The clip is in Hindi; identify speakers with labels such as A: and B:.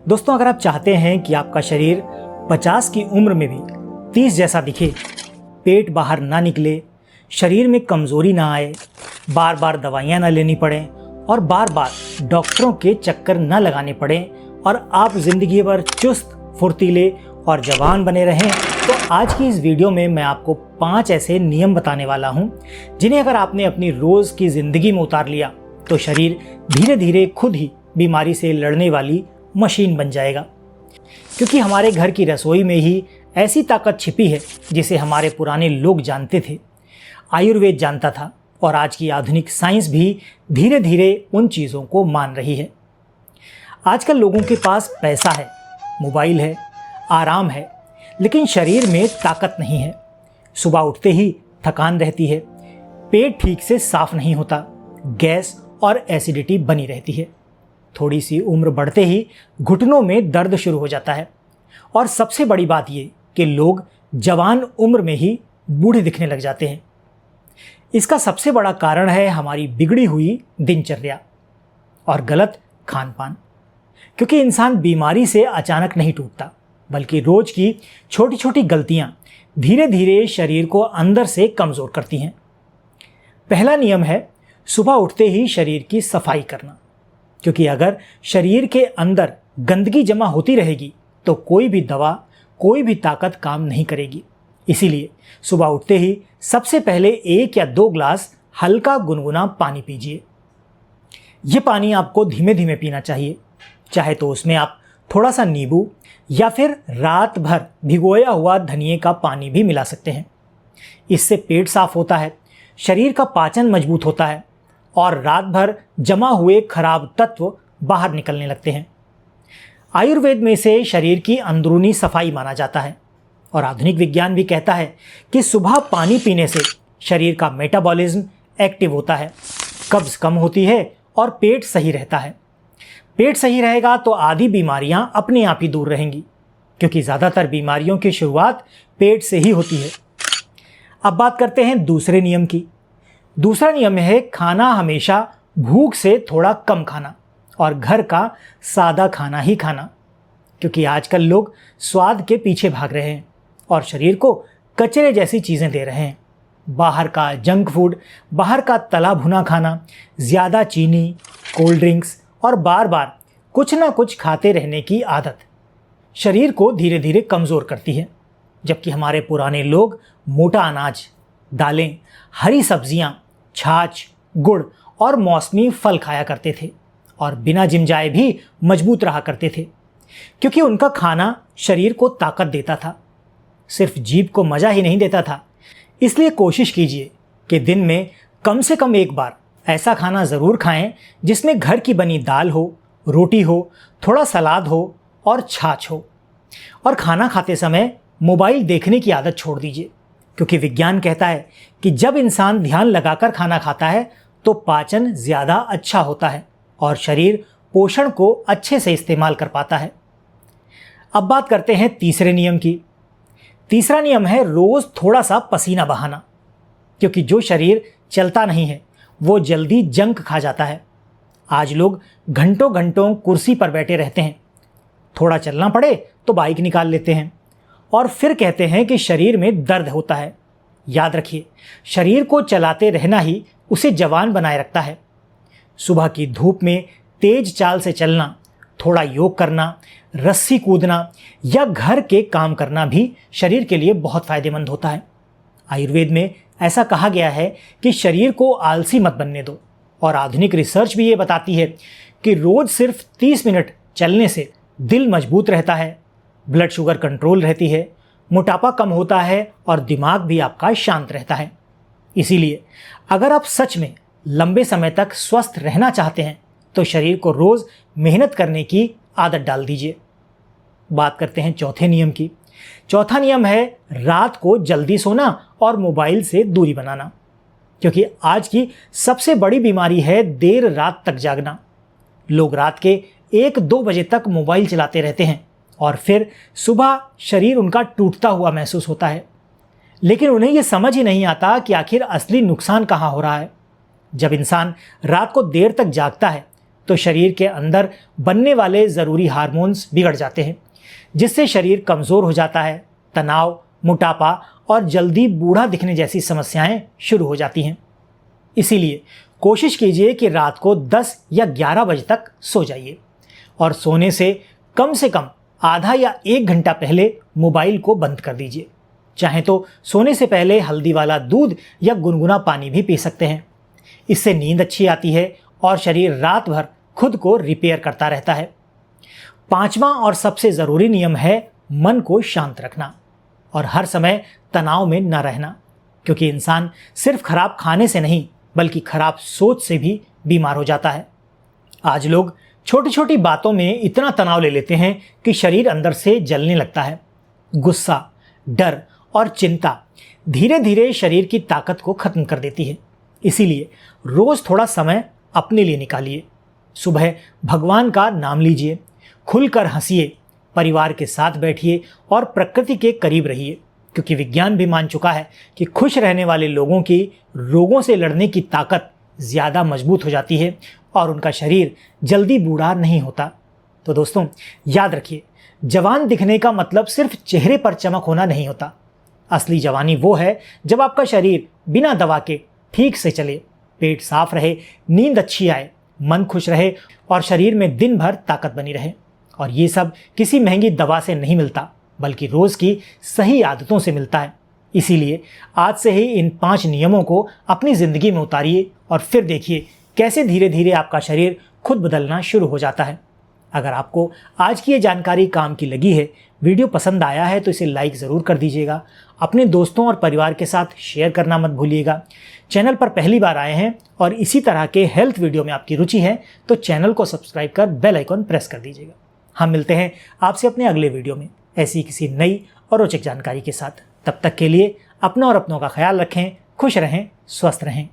A: दोस्तों, अगर आप चाहते हैं कि आपका शरीर 50 की उम्र में भी 30 जैसा दिखे, पेट बाहर ना निकले, शरीर में कमज़ोरी ना आए, बार बार दवाइयाँ ना लेनी पड़ें और बार बार डॉक्टरों के चक्कर ना लगाने पड़ें और आप ज़िंदगी भर चुस्त, फुर्तीले और जवान बने रहें, तो आज की इस वीडियो में मैं आपको 5 ऐसे नियम बताने वाला हूं जिन्हें अगर आपने अपनी रोज़ की ज़िंदगी में उतार लिया तो शरीर धीरे धीरे खुद ही बीमारी से लड़ने वाली मशीन बन जाएगा। क्योंकि हमारे घर की रसोई में ही ऐसी ताकत छिपी है जिसे हमारे पुराने लोग जानते थे, आयुर्वेद जानता था और आज की आधुनिक साइंस भी धीरे धीरे उन चीज़ों को मान रही है। आजकल लोगों के पास पैसा है, मोबाइल है, आराम है, लेकिन शरीर में ताकत नहीं है। सुबह उठते ही थकान रहती है, पेट ठीक से साफ नहीं होता, गैस और एसिडिटी बनी रहती है। थोड़ी सी उम्र बढ़ते ही घुटनों में दर्द शुरू हो जाता है और सबसे बड़ी बात ये कि लोग जवान उम्र में ही बूढ़े दिखने लग जाते हैं। इसका सबसे बड़ा कारण है हमारी बिगड़ी हुई दिनचर्या और गलत खान पान। क्योंकि इंसान बीमारी से अचानक नहीं टूटता, बल्कि रोज की छोटी छोटी गलतियां धीरे धीरे शरीर को अंदर से कमज़ोर करती हैं। पहला नियम है सुबह उठते ही शरीर की सफाई करना। क्योंकि अगर शरीर के अंदर गंदगी जमा होती रहेगी तो कोई भी दवा, कोई भी ताकत काम नहीं करेगी। इसीलिए सुबह उठते ही सबसे पहले 1 या 2 ग्लास हल्का गुनगुना पानी पीजिए। ये पानी आपको धीमे धीमे पीना चाहिए, चाहे तो उसमें आप थोड़ा सा नींबू या फिर रात भर भिगोया हुआ धनिए का पानी भी मिला सकते हैं। इससे पेट साफ होता है, शरीर का पाचन मजबूत होता है और रात भर जमा हुए खराब तत्व बाहर निकलने लगते हैं। आयुर्वेद में इसे शरीर की अंदरूनी सफाई माना जाता है और आधुनिक विज्ञान भी कहता है कि सुबह पानी पीने से शरीर का मेटाबॉलिज्म एक्टिव होता है, कब्ज कम होती है और पेट सही रहता है। पेट सही रहेगा तो आधी बीमारियां अपने आप ही दूर रहेंगी, क्योंकि ज़्यादातर बीमारियों की शुरुआत पेट से ही होती है। अब बात करते हैं दूसरे नियम की। दूसरा नियम है खाना हमेशा भूख से थोड़ा कम खाना और घर का सादा खाना ही खाना। क्योंकि आजकल लोग स्वाद के पीछे भाग रहे हैं और शरीर को कचरे जैसी चीज़ें दे रहे हैं। बाहर का जंक फूड, बाहर का तला भुना खाना, ज़्यादा चीनी, कोल्ड ड्रिंक्स और बार बार कुछ ना कुछ खाते रहने की आदत शरीर को धीरे धीरे कमज़ोर करती है। जबकि हमारे पुराने लोग मोटा अनाज, दालें, हरी सब्जियां, छाछ, गुड़ और मौसमी फल खाया करते थे और बिना जिम जाए भी मजबूत रहा करते थे। क्योंकि उनका खाना शरीर को ताकत देता था, सिर्फ जीभ को मज़ा ही नहीं देता था। इसलिए कोशिश कीजिए कि दिन में कम से कम एक बार ऐसा खाना ज़रूर खाएं जिसमें घर की बनी दाल हो, रोटी हो, थोड़ा सलाद हो और छाछ हो। और खाना खाते समय मोबाइल देखने की आदत छोड़ दीजिए, क्योंकि विज्ञान कहता है कि जब इंसान ध्यान लगाकर खाना खाता है तो पाचन ज़्यादा अच्छा होता है और शरीर पोषण को अच्छे से इस्तेमाल कर पाता है। अब बात करते हैं तीसरे नियम की। तीसरा नियम है रोज़ थोड़ा सा पसीना बहाना। क्योंकि जो शरीर चलता नहीं है वो जल्दी जंक खा जाता है। आज लोग घंटों घंटों कुर्सी पर बैठे रहते हैं, थोड़ा चलना पड़े तो बाइक निकाल लेते हैं और फिर कहते हैं कि शरीर में दर्द होता है। याद रखिए, शरीर को चलाते रहना ही उसे जवान बनाए रखता है। सुबह की धूप में तेज चाल से चलना, थोड़ा योग करना, रस्सी कूदना या घर के काम करना भी शरीर के लिए बहुत फायदेमंद होता है। आयुर्वेद में ऐसा कहा गया है कि शरीर को आलसी मत बनने दो और आधुनिक रिसर्च भी ये बताती है कि रोज़ सिर्फ 30 मिनट चलने से दिल मजबूत रहता है, ब्लड शुगर कंट्रोल रहती है, मोटापा कम होता है और दिमाग भी आपका शांत रहता है। इसीलिए अगर आप सच में लंबे समय तक स्वस्थ रहना चाहते हैं तो शरीर को रोज़ मेहनत करने की आदत डाल दीजिए। बात करते हैं चौथे नियम की। चौथा नियम है रात को जल्दी सोना और मोबाइल से दूरी बनाना। क्योंकि आज की सबसे बड़ी बीमारी है देर रात तक जागना। लोग रात के 1-2 बजे तक मोबाइल चलाते रहते हैं और फिर सुबह शरीर उनका टूटता हुआ महसूस होता है। लेकिन उन्हें यह समझ ही नहीं आता कि आखिर असली नुकसान कहाँ हो रहा है। जब इंसान रात को देर तक जागता है तो शरीर के अंदर बनने वाले ज़रूरी हार्मोन्स बिगड़ जाते हैं, जिससे शरीर कमज़ोर हो जाता है। तनाव, मोटापा और जल्दी बूढ़ा दिखने जैसी समस्याएं शुरू हो जाती हैं। इसीलिए कोशिश कीजिए कि रात को 10 या 11 बजे तक सो जाइए और सोने से कम आधा या 1 घंटा पहले मोबाइल को बंद कर दीजिए। चाहे तो सोने से पहले हल्दी वाला दूध या गुनगुना पानी भी पी सकते हैं। इससे नींद अच्छी आती है और शरीर रात भर खुद को रिपेयर करता रहता है। 5वां और सबसे ज़रूरी नियम है मन को शांत रखना और हर समय तनाव में न रहना, क्योंकि इंसान सिर्फ खराब खाने से नहीं बल्कि खराब सोच से भी बीमार हो जाता है। आज लोग छोटी छोटी बातों में इतना तनाव ले लेते हैं कि शरीर अंदर से जलने लगता है। गुस्सा, डर और चिंता धीरे धीरे शरीर की ताकत को खत्म कर देती है। इसीलिए रोज थोड़ा समय अपने लिए निकालिए। सुबह भगवान का नाम लीजिए, खुलकर हंसिए, परिवार के साथ बैठिए और प्रकृति के करीब रहिए, क्योंकि विज्ञान भी मान चुका है कि खुश रहने वाले लोगों की रोगों से लड़ने की ताकत ज़्यादा मजबूत हो जाती है और उनका शरीर जल्दी बूढ़ा नहीं होता। तो दोस्तों, याद रखिए, जवान दिखने का मतलब सिर्फ चेहरे पर चमक होना नहीं होता। असली जवानी वो है जब आपका शरीर बिना दवा के ठीक से चले, पेट साफ रहे, नींद अच्छी आए, मन खुश रहे और शरीर में दिन भर ताकत बनी रहे। और ये सब किसी महंगी दवा से नहीं मिलता, बल्कि रोज़ की सही आदतों से मिलता है। इसीलिए आज से ही इन 5 नियमों को अपनी ज़िंदगी में उतारिए और फिर देखिए कैसे धीरे धीरे आपका शरीर खुद बदलना शुरू हो जाता है। अगर आपको आज की ये जानकारी काम की लगी है, वीडियो पसंद आया है, तो इसे लाइक ज़रूर कर दीजिएगा। अपने दोस्तों और परिवार के साथ शेयर करना मत भूलिएगा। चैनल पर पहली बार आए हैं और इसी तरह के हेल्थ वीडियो में आपकी रुचि है तो चैनल को सब्सक्राइब कर बेल आइकन प्रेस कर दीजिएगा। हम मिलते हैं आपसे अपने अगले वीडियो में ऐसी किसी नई और रोचक जानकारी के साथ। तब तक के लिए अपना और अपनों का ख्याल रखें, खुश रहें, स्वस्थ रहें।